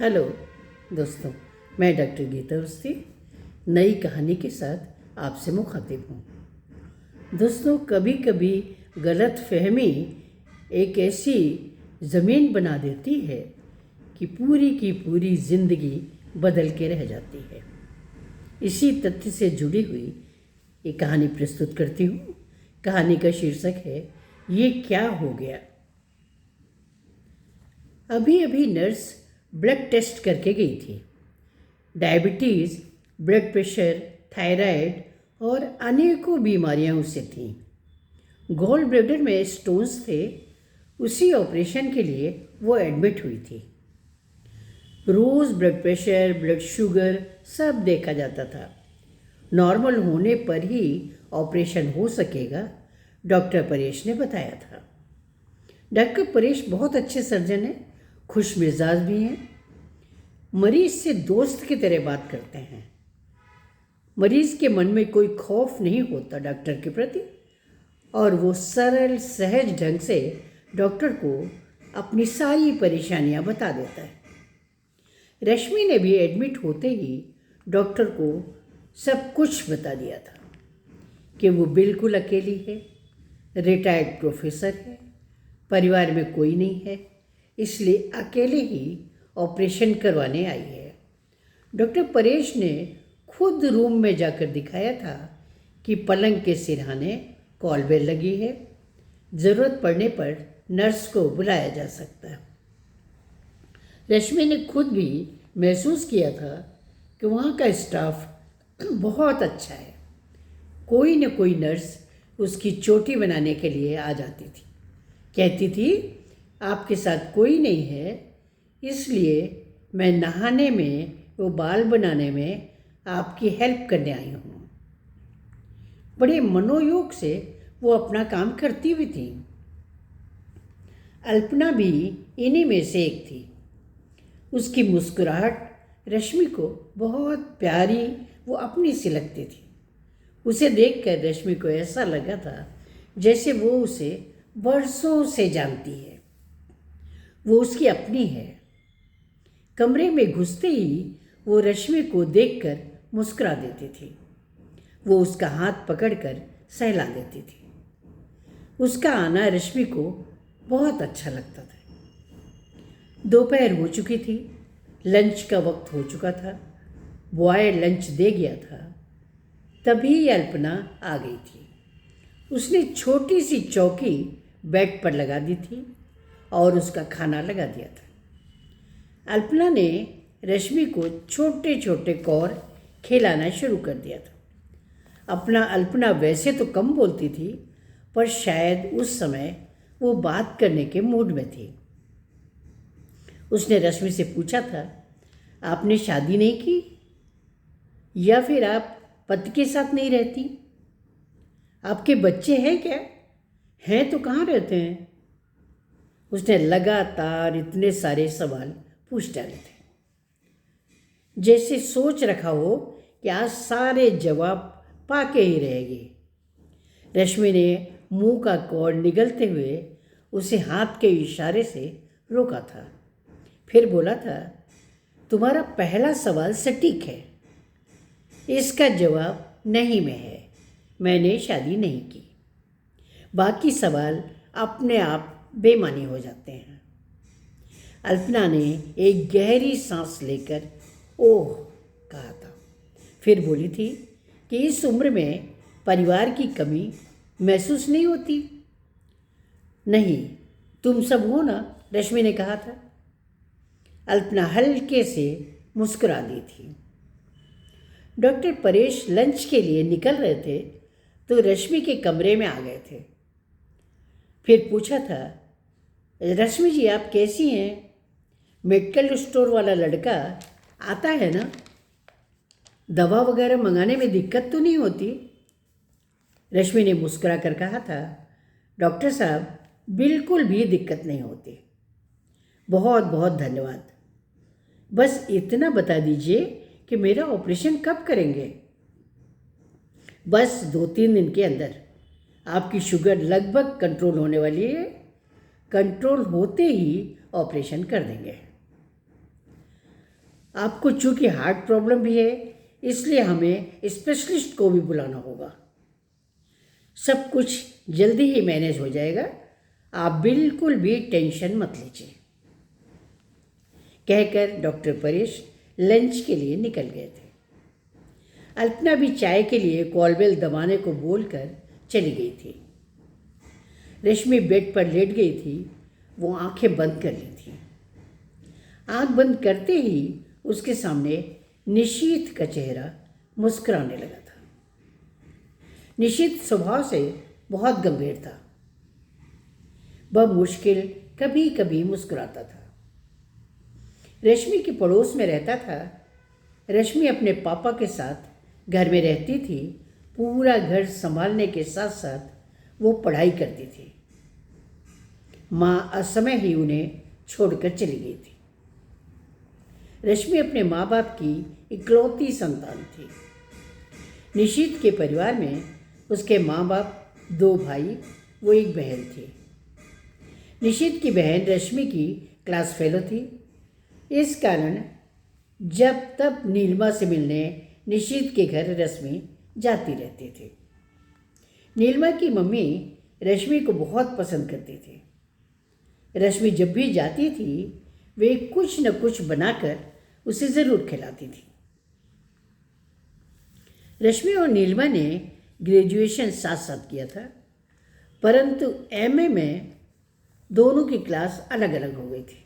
Hello दोस्तों, मैं doctor Gita Awasthi नई कहानी के साथ आपसे मुखातिब हूँ। दोस्तों, कभी कभी गलत फहमी एक ऐसी ज़मीन बना देती है कि पूरी की पूरी ज़िंदगी बदल के रह जाती है। इसी तथ्य से जुड़ी हुई एक कहानी प्रस्तुत करती हूँ। कहानी का शीर्षक है ये क्या हो गया। अभी अभी नर्स ब्लड टेस्ट करके गई थी। डायबिटीज़, ब्लड प्रेशर, थायराइड और अनेकों बीमारियां उसे थीं। गॉल ब्लैडर में स्टोन्स थे। उसी ऑपरेशन के लिए वो एडमिट हुई थी। रोज़ ब्लड प्रेशर, ब्लड शुगर सब देखा जाता था। नॉर्मल होने पर ही ऑपरेशन हो सकेगा, डॉक्टर परेश ने बताया था। डॉक्टर परेश बहुत अच्छे सर्जन हैं, खुश मिजाज भी हैं। मरीज से दोस्त की तरह बात करते हैं। मरीज के मन में कोई खौफ नहीं होता डॉक्टर के प्रति, और वो सरल सहज ढंग से डॉक्टर को अपनी सारी परेशानियां बता देता है। रश्मि ने भी एडमिट होते ही डॉक्टर को सब कुछ बता दिया था कि वो बिल्कुल अकेली है, रिटायर्ड प्रोफेसर है, परिवार में कोई नहीं है, इसलिए अकेले ही ऑपरेशन करवाने आई है। डॉक्टर परेश ने खुद रूम में जाकर दिखाया था कि पलंग के सिरहाने कॉल बेल लगी है। ज़रूरत पड़ने पर नर्स को बुलाया जा सकता है। रश्मि ने खुद भी महसूस किया था कि वहाँ का स्टाफ बहुत अच्छा है। कोई न कोई नर्स उसकी चोटी बनाने के लिए आ जाती थी। कहती थी, आपके साथ कोई नहीं है, इसलिए मैं नहाने में, वो बाल बनाने में आपकी हेल्प करने आई हूँ। बड़े मनोयोग से वो अपना काम करती हुई थी। अल्पना भी इन्हीं में से एक थी। उसकी मुस्कुराहट रश्मि को बहुत प्यारी, वो अपनी सी लगती थी। उसे देखकर रश्मि को ऐसा लगा था जैसे वो उसे बरसों से जानती है, वो उसकी अपनी है। कमरे में घुसते ही वो रश्मि को देखकर मुस्कुरा देती थी। वो उसका हाथ पकड़कर सहला देती थी। उसका आना रश्मि को बहुत अच्छा लगता था। दोपहर हो चुकी थी, लंच का वक्त हो चुका था। बॉय लंच दे गया था। तभी अल्पना आ गई थी। उसने छोटी सी चौकी बेड पर लगा दी थी और उसका खाना लगा दिया था। अल्पना ने रश्मि को छोटे छोटे कौर खिलाना शुरू कर दिया था। अल्पना वैसे तो कम बोलती थी, पर शायद उस समय वो बात करने के मूड में थी। उसने रश्मि से पूछा था, आपने शादी नहीं की, या फिर आप पति के साथ नहीं रहती? आपके बच्चे हैं क्या? हैं तो कहाँ रहते हैं? उसने लगातार इतने सारे सवाल पूछ डाले थे, जैसे सोच रखा हो कि आज सारे जवाब पाके ही रहेगी। रश्मि ने मुंह का कॉर्ड निगलते हुए उसे हाथ के इशारे से रोका था। फिर बोला था, तुम्हारा पहला सवाल सटीक है। इसका जवाब नहीं में है। मैंने शादी नहीं की। बाकी सवाल अपने आप बेमानी हो जाते हैं। अल्पना ने एक गहरी सांस लेकर ओह कहा था। फिर बोली थी कि इस उम्र में परिवार की कमी महसूस नहीं होती? नहीं, तुम सब हो ना, रश्मि ने कहा था। अल्पना हल्के से मुस्कुरा दी थी। डॉक्टर परेश लंच के लिए निकल रहे थे तो रश्मि के कमरे में आ गए थे। फिर पूछा था, रश्मि जी आप कैसी हैं? मेडिकल स्टोर वाला लड़का आता है ना? दवा वगैरह मंगाने में दिक्कत तो नहीं होती? रश्मि ने मुस्कुरा कर कहा था, डॉक्टर साहब बिल्कुल भी दिक्कत नहीं होती। बहुत बहुत धन्यवाद। बस इतना बता दीजिए कि मेरा ऑपरेशन कब करेंगे? बस 2-3 दिन के अंदर। आपकी शुगर लगभग कंट्रोल होने वाली है। कंट्रोल होते ही ऑपरेशन कर देंगे। आपको चूंकि हार्ट प्रॉब्लम भी है, इसलिए हमें स्पेशलिस्ट को भी बुलाना होगा। सब कुछ जल्दी ही मैनेज हो जाएगा, आप बिल्कुल भी टेंशन मत लीजिए, कहकर डॉक्टर परेश लंच के लिए निकल गए थे। अल्पना भी चाय के लिए कॉल बेल दबाने को बोलकर चली गई थी। रश्मि बेड पर लेट गई थी, वो आंखें बंद कर ली थी। आंख बंद करते ही उसके सामने निशीथ का चेहरा मुस्कुराने लगा था। निशीथ स्वभाव से बहुत गंभीर था, वह मुश्किल कभी कभी मुस्कुराता था। रश्मि के पड़ोस में रहता था। रश्मि अपने पापा के साथ घर में रहती थी। पूरा घर संभालने के साथ साथ वो पढ़ाई करती थी। माँ असमय ही उन्हें छोड़कर चली गई थी। रश्मि अपने माँ बाप की इकलौती संतान थी। निशीथ के परिवार में उसके माँ बाप, 2 भाई, वो एक बहन थी। निशीथ की बहन रश्मि की क्लास फेलो थी। इस कारण जब तब नीलिमा से मिलने निशीथ के घर रश्मि जाती रहती थी। नीलिमा की मम्मी रश्मि को बहुत पसंद करती थी। रश्मि जब भी जाती थी, वे कुछ न कुछ बनाकर उसे ज़रूर खिलाती थी। रश्मि और नीलिमा ने ग्रेजुएशन साथ साथ किया था, परंतु एमए में दोनों की क्लास अलग अलग हो गई थी,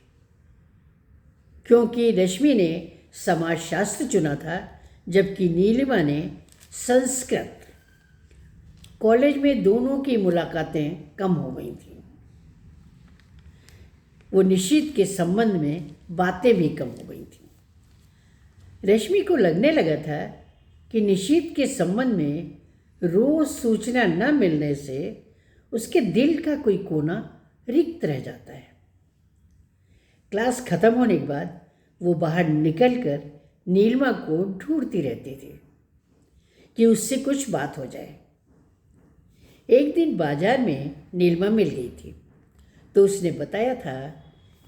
क्योंकि रश्मि ने समाजशास्त्र चुना था जबकि नीलिमा ने संस्कृत। कॉलेज में दोनों की मुलाकातें कम हो गई थीं। वो निशीथ के संबंध में बातें भी कम हो गई थीं। रश्मि को लगने लगा था कि निशीथ के संबंध में रोज सूचना न मिलने से उसके दिल का कोई कोना रिक्त रह जाता है। क्लास खत्म होने के बाद वो बाहर निकलकर नीलिमा को ढूंढती रहती थी कि उससे कुछ बात हो जाए। एक दिन बाजार में नीलिमा मिल गई थी, तो उसने बताया था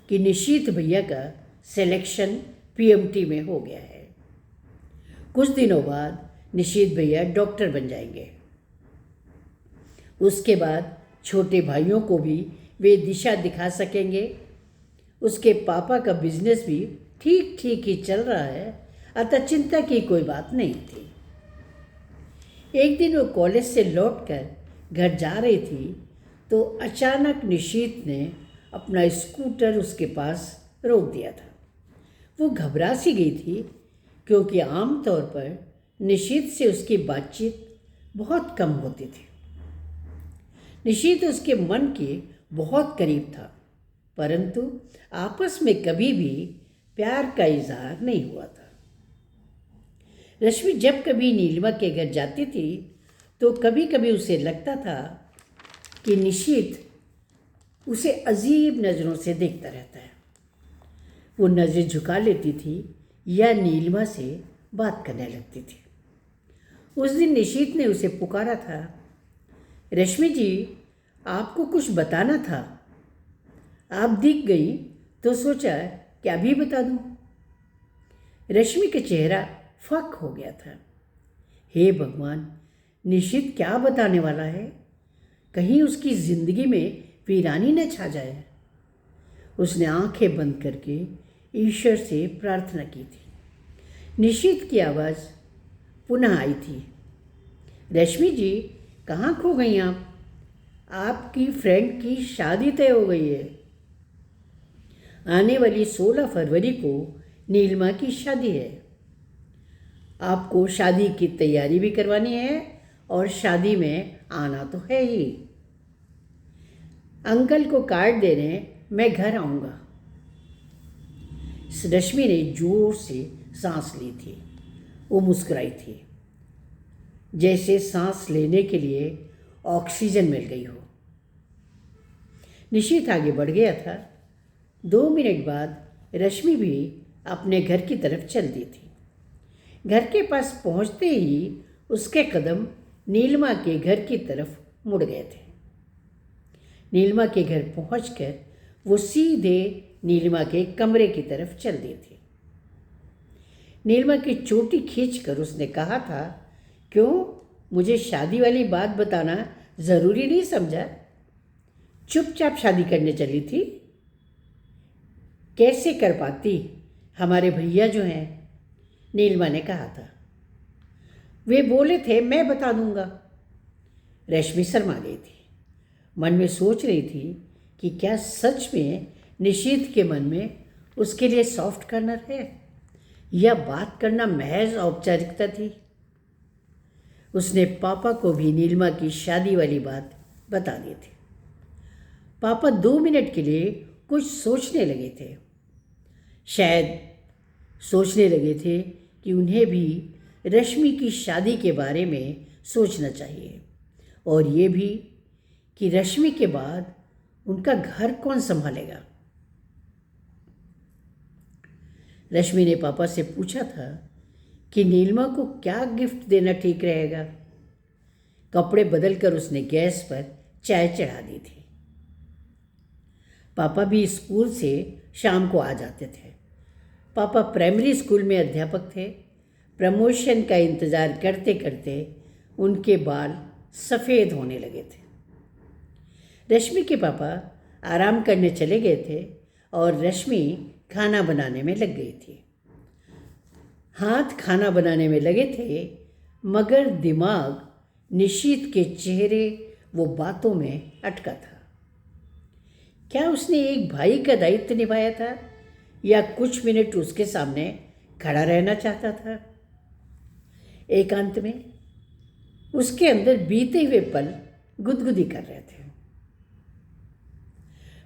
कि निशीथ भैया का सिलेक्शन पीएमटी में हो गया है। कुछ दिनों बाद निशीथ भैया डॉक्टर बन जाएंगे। उसके बाद छोटे भाइयों को भी वे दिशा दिखा सकेंगे। उसके पापा का बिजनेस भी ठीक ठीक ही चल रहा है, अतः चिंता की कोई बात नहीं थी। एक दिन वो कॉलेज से लौटकर घर जा रही थी, तो अचानक निशीथ ने अपना स्कूटर उसके पास रोक दिया था। वो घबरा सी गई थी, क्योंकि आमतौर पर निशीथ से उसकी बातचीत बहुत कम होती थी। निशीथ उसके मन के बहुत करीब था, परंतु आपस में कभी भी प्यार का इजहार नहीं हुआ था। रश्मि जब कभी नीलिमा के घर जाती थी, तो कभी कभी उसे लगता था कि निशीथ उसे अजीब नज़रों से देखता रहता है। वो नज़र झुका लेती थी या नीलिमा से बात करने लगती थी। उस दिन निशीथ ने उसे पुकारा था, रश्मि जी, आपको कुछ बताना था। आप दिख गई तो सोचा कि अभी बता दूं। रश्मि का चेहरा फक हो गया था। हे भगवान, निशीथ क्या बताने वाला है? कहीं उसकी जिंदगी में वीरानी न छा जाए। उसने आंखें बंद करके ईश्वर से प्रार्थना की थी। निशीथ की आवाज़ पुनः आई थी, रश्मि जी, कहाँ खो गई आप? आपकी फ्रेंड की शादी तय हो गई है। आने वाली 16 फरवरी को नीलिमा की शादी है। आपको शादी की तैयारी भी करवानी है और शादी में आना तो है ही। अंकल को कार्ड दे रहे हैं, मैं घर आऊँगा। रश्मि ने जोर से सांस ली थी। वो मुस्कुराई थी, जैसे सांस लेने के लिए ऑक्सीजन मिल गई हो। निशीथ आगे बढ़ गया था। 2 मिनट बाद रश्मि भी अपने घर की तरफ चल दी थी। घर के पास पहुंचते ही उसके कदम नीलिमा के घर की तरफ मुड़ गए थे। नीलिमा के घर पहुंचकर वो सीधे नीलिमा के कमरे की तरफ चल दी थी। नीलिमा की चोटी खींचकर उसने कहा था, क्यों, मुझे शादी वाली बात बताना ज़रूरी नहीं समझा? चुपचाप शादी करने चली थी। कैसे कर पाती, हमारे भैया जो हैं, नीलिमा ने कहा था। वे बोले थे मैं बता दूंगा। रश्मि शर्मा गई थी। मन में सोच रही थी कि क्या सच में निशीथ के मन में उसके लिए सॉफ्ट कॉर्नर है या बात करना महज औपचारिकता थी। उसने पापा को भी नीलिमा की शादी वाली बात बता दी थी। पापा 2 मिनट के लिए कुछ सोचने लगे थे। शायद सोचने लगे थे कि उन्हें भी रश्मि की शादी के बारे में सोचना चाहिए, और ये भी कि रश्मि के बाद उनका घर कौन संभालेगा। रश्मि ने पापा से पूछा था कि नीलिमा को क्या गिफ्ट देना ठीक रहेगा। कपड़े बदलकर उसने गैस पर चाय चढ़ा दी थी। पापा भी स्कूल से शाम को आ जाते थे। पापा प्राइमरी स्कूल में अध्यापक थे। प्रमोशन का इंतज़ार करते करते उनके बाल सफ़ेद होने लगे थे। रश्मि के पापा आराम करने चले गए थे और रश्मि खाना बनाने में लग गई थी। हाथ खाना बनाने में लगे थे, मगर दिमाग निशीथ के चेहरे वो बातों में अटका था। क्या उसने एक भाई का दायित्व निभाया था या कुछ मिनट उसके सामने खड़ा रहना चाहता था? एकांत में उसके अंदर बीते हुए पल गुदगुदी कर रहे थे।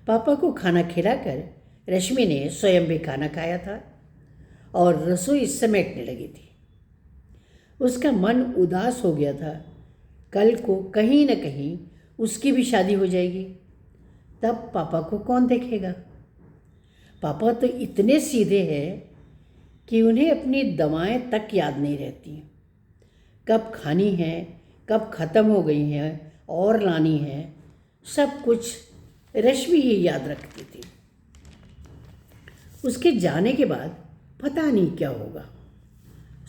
पापा को खाना खिलाकर रश्मि ने स्वयं भी खाना खाया था और रसोई समेटने लगी थी। उसका मन उदास हो गया था। कल को कहीं न कहीं उसकी भी शादी हो जाएगी, तब पापा को कौन देखेगा? पापा तो इतने सीधे हैं कि उन्हें अपनी दवाएं तक याद नहीं रहती। कब खानी है, कब ख़त्म हो गई हैं और लानी है, सब कुछ रश्मि ही याद रखती थी। उसके जाने के बाद पता नहीं क्या होगा,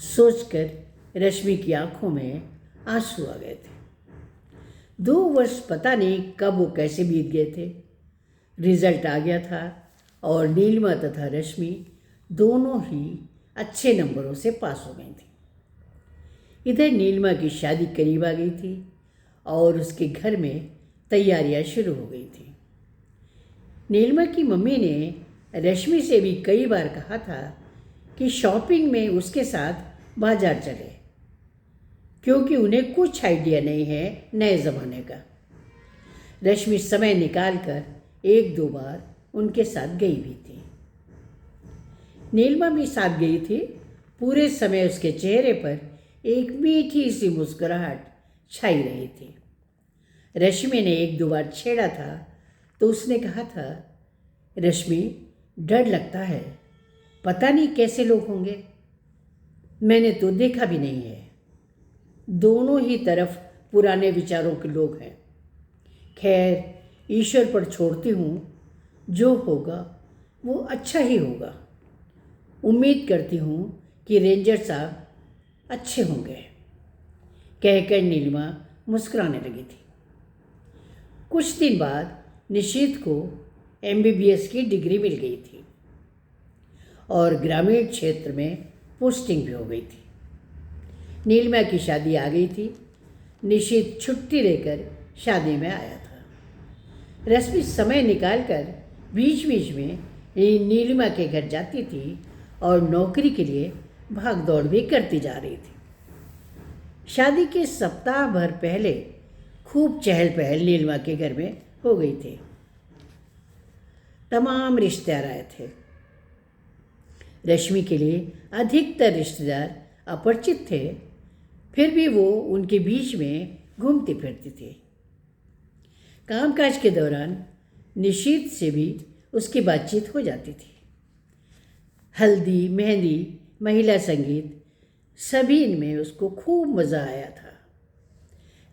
सोचकर रश्मि की आंखों में आंसू आ गए थे। 2 वर्ष पता नहीं कब वो कैसे बीत गए थे। रिजल्ट आ गया था और नीलिमा तथा रश्मि दोनों ही अच्छे नंबरों से पास हो गई थी। इधर नीलिमा की शादी करीब आ गई थी और उसके घर में तैयारियां शुरू हो गई थी। नीलिमा की मम्मी ने रश्मि से भी कई बार कहा था कि शॉपिंग में उसके साथ बाजार चले, क्योंकि उन्हें कुछ आइडिया नहीं है नए ज़माने का। रश्मि समय निकालकर 1-2 बार उनके साथ गई भी थी। नीलिमा भी साथ गई थी। पूरे समय उसके चेहरे पर एक मीठी सी मुस्कुराहट छाई रही थी। रश्मि ने 1-2 बार छेड़ा था तो उसने कहा था, रश्मि, डर लगता है, पता नहीं कैसे लोग होंगे, मैंने तो देखा भी नहीं है। दोनों ही तरफ पुराने विचारों के लोग हैं। खैर, ईश्वर पर छोड़ती हूँ, जो होगा वो अच्छा ही होगा। उम्मीद करती हूँ कि रेंजर साहब अच्छे होंगे। कहकर नीलिमा मुस्कुराने लगी थी। कुछ दिन बाद निशीथ को MBBS की डिग्री मिल गई थी और ग्रामीण क्षेत्र में पोस्टिंग भी हो गई थी। नीलिमा की शादी आ गई थी। निशीथ छुट्टी लेकर शादी में आया था। रश्मि समय निकालकर बीच बीच में नीलिमा के घर जाती थी और नौकरी के लिए भाग दौड़ भी करती जा रही थी। शादी के सप्ताह भर पहले खूब चहल पहल नीलिमा के घर में हो गई थी। तमाम रिश्तेदार आए थे। रश्मि के लिए अधिकतर रिश्तेदार अपरिचित थे, फिर भी वो उनके बीच में घूमती फिरती थी। कामकाज के दौरान निशीथ से भी उसकी बातचीत हो जाती थी। हल्दी, मेहंदी, महिला संगीत, सभी इनमें उसको खूब मज़ा आया था।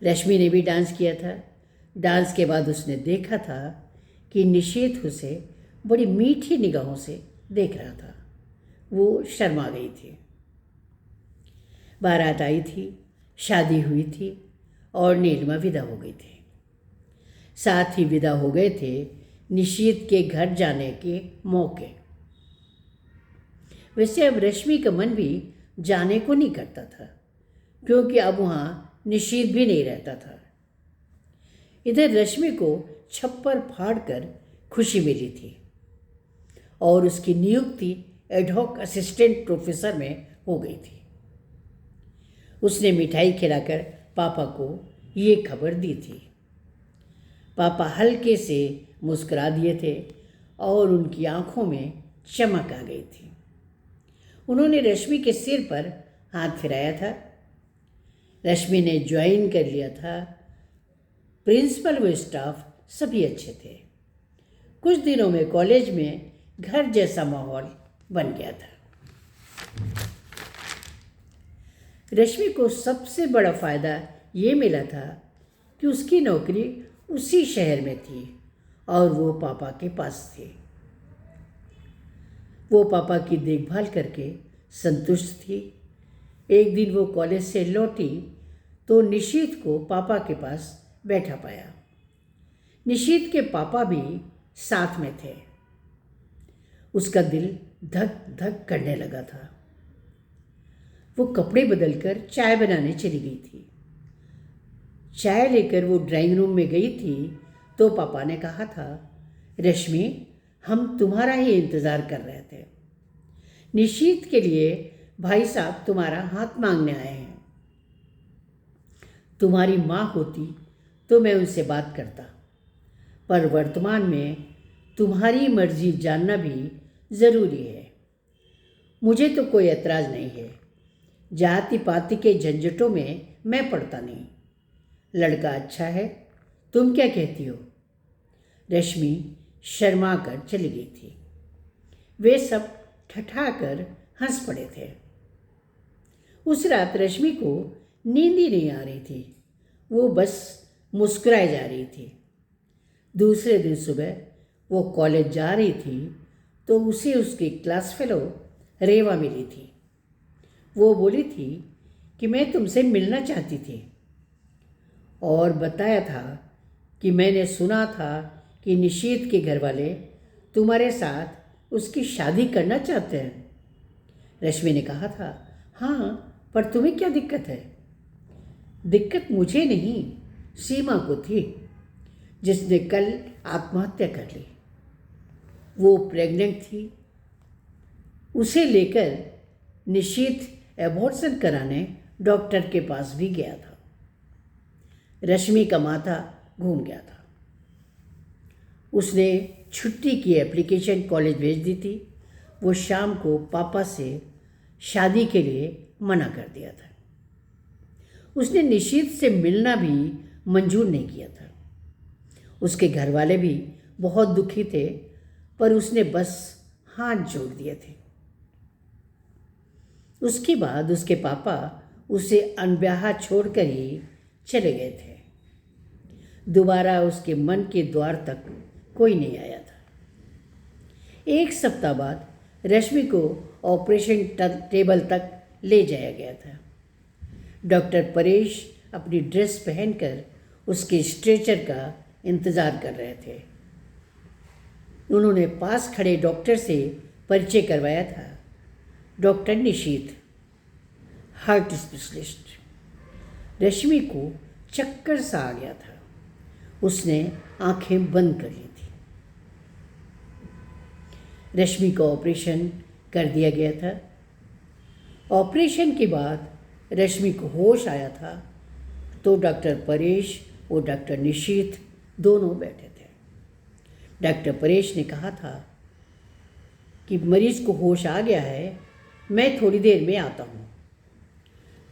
रश्मि ने भी डांस किया था। डांस के बाद उसने देखा था कि निशीथ उसे बड़ी मीठी निगाहों से देख रहा था। वो शर्मा गई थी। बारात आई थी, शादी हुई थी और नीलिमा विदा हो गई थी। साथ ही विदा हो गए थे निशीत के घर जाने के मौके। वैसे अब रश्मि का मन भी जाने को नहीं करता था, क्योंकि अब वहाँ निशीत भी नहीं रहता था। इधर रश्मि को छप्पर फाड़ कर खुशी मिली थी और उसकी नियुक्ति एडहॉक असिस्टेंट प्रोफेसर में हो गई थी। उसने मिठाई खिलाकर पापा को ये खबर दी थी। पापा हल्के से मुस्कुरा दिए थे और उनकी आंखों में चमक आ गई थी। उन्होंने रश्मि के सिर पर हाथ फिराया था। रश्मि ने ज्वाइन कर लिया था। प्रिंसिपल व स्टाफ सभी अच्छे थे। कुछ दिनों में कॉलेज में घर जैसा माहौल बन गया था। रश्मि को सबसे बड़ा फ़ायदा ये मिला था कि उसकी नौकरी उसी शहर में थी और वो पापा के पास थी। वो पापा की देखभाल करके संतुष्ट थी। एक दिन वो कॉलेज से लौटी तो निशीत को पापा के पास बैठा पाया। निशीत के पापा भी साथ में थे। उसका दिल धक धक करने लगा था। वो कपड़े बदलकर चाय बनाने चली गई थी। चाय लेकर वो ड्राइंग रूम में गई थी तो पापा ने कहा था, रश्मि, हम तुम्हारा ही इंतज़ार कर रहे थे। निशीत के लिए भाई साहब तुम्हारा हाथ मांगने आए हैं। तुम्हारी माँ होती तो मैं उनसे बात करता, पर वर्तमान में तुम्हारी मर्जी जानना भी ज़रूरी है। मुझे तो कोई एतराज़ नहीं है। जाति पाति के झंझटों में मैं पड़ता नहीं। लड़का अच्छा है, तुम क्या कहती हो? रश्मि शर्मा कर चली गई थी। वे सब ठठाकर हंस पड़े थे। उस रात रश्मि को नींद ही नहीं आ रही थी। वो बस मुस्कुराए जा रही थी। दूसरे दिन सुबह वो कॉलेज जा रही थी तो उसे उसकी क्लास फेलो रेवा मिली थी। वो बोली थी कि मैं तुमसे मिलना चाहती थी और बताया था कि मैंने सुना था कि निशीत के घर वाले तुम्हारे साथ उसकी शादी करना चाहते हैं। रश्मि ने कहा था, हाँ, पर तुम्हें क्या दिक्कत है? दिक्कत मुझे नहीं, सीमा को थी, जिसने कल आत्महत्या कर ली। वो प्रेग्नेंट थी। उसे लेकर निशीत एबॉर्शन कराने डॉक्टर के पास भी गया था। रश्मि का माथा घूम गया था। उसने छुट्टी की एप्लीकेशन कॉलेज भेज दी थी। वो शाम को पापा से शादी के लिए मना कर दिया था। उसने निशीत से मिलना भी मंजूर नहीं किया था। उसके घर वाले भी बहुत दुखी थे, पर उसने बस हाथ जोड़ दिए थे। उसके बाद उसके पापा उसे अनब्याहा छोड़कर ही चले गए थे। दोबारा उसके मन के द्वार तक कोई नहीं आया था। एक सप्ताह बाद रश्मि को ऑपरेशन टेबल तक ले जाया गया था। डॉक्टर परेश अपनी ड्रेस पहनकर उसके स्ट्रेचर का इंतज़ार कर रहे थे। उन्होंने पास खड़े डॉक्टर से परिचय करवाया था। Doctor Nishit, heart specialist. Rashmi को चक्कर सा आ गया था। उसने आंखें बंद कर ली थी। रश्मि का ऑपरेशन कर दिया गया था। ऑपरेशन के बाद रश्मि को होश आया था तो डॉक्टर परेश और डॉक्टर निशीत दोनों बैठे थे। डॉक्टर परेश ने कहा था कि मरीज को होश आ गया है, मैं थोड़ी देर में आता हूँ।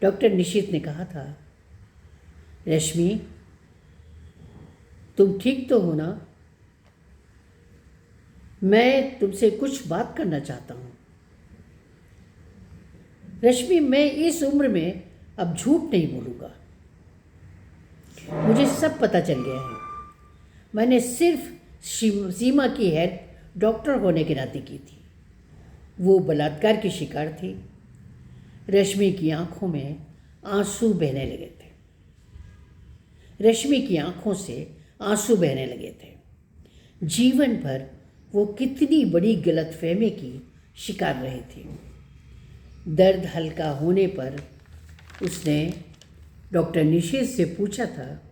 डॉक्टर निशीत ने कहा था, रश्मि, तुम ठीक तो हो ना? मैं तुमसे कुछ बात करना चाहता हूँ। रश्मि, मैं इस उम्र में अब झूठ नहीं बोलूँगा। मुझे सब पता चल गया है। मैंने सिर्फ सीमा की हेल्प डॉक्टर होने के नाते की थी। वो बलात्कार की शिकार थी। रश्मि की आंखों में आंसू बहने लगे थे। रश्मि की आंखों से आंसू बहने लगे थे। जीवन भर वो कितनी बड़ी गलतफहमी की शिकार रही थी। दर्द हल्का होने पर उसने डॉक्टर निशीथ से पूछा था,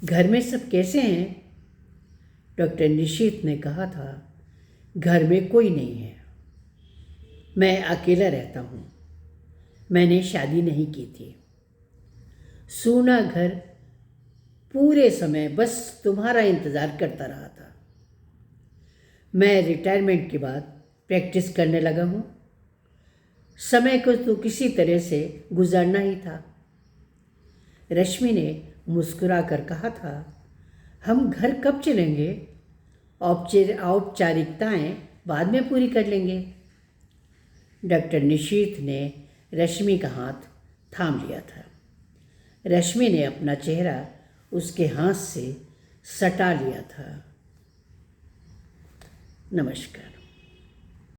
घर में सब कैसे हैं? डॉक्टर निशीथ ने कहा था, घर में कोई नहीं है, मैं अकेला रहता हूँ, मैंने शादी नहीं की थी। सूना घर पूरे समय बस तुम्हारा इंतज़ार करता रहा था। मैं रिटायरमेंट के बाद प्रैक्टिस करने लगा हूँ। समय को तो किसी तरह से गुजारना ही था। रश्मि ने मुस्कुरा कर कहा था, हम घर कब चलेंगे? औपचारिकताएं बाद में पूरी कर लेंगे। डॉक्टर निशीथ ने रश्मि का हाथ थाम लिया था। रश्मि ने अपना चेहरा उसके हाथ से सटा लिया था। नमस्कार।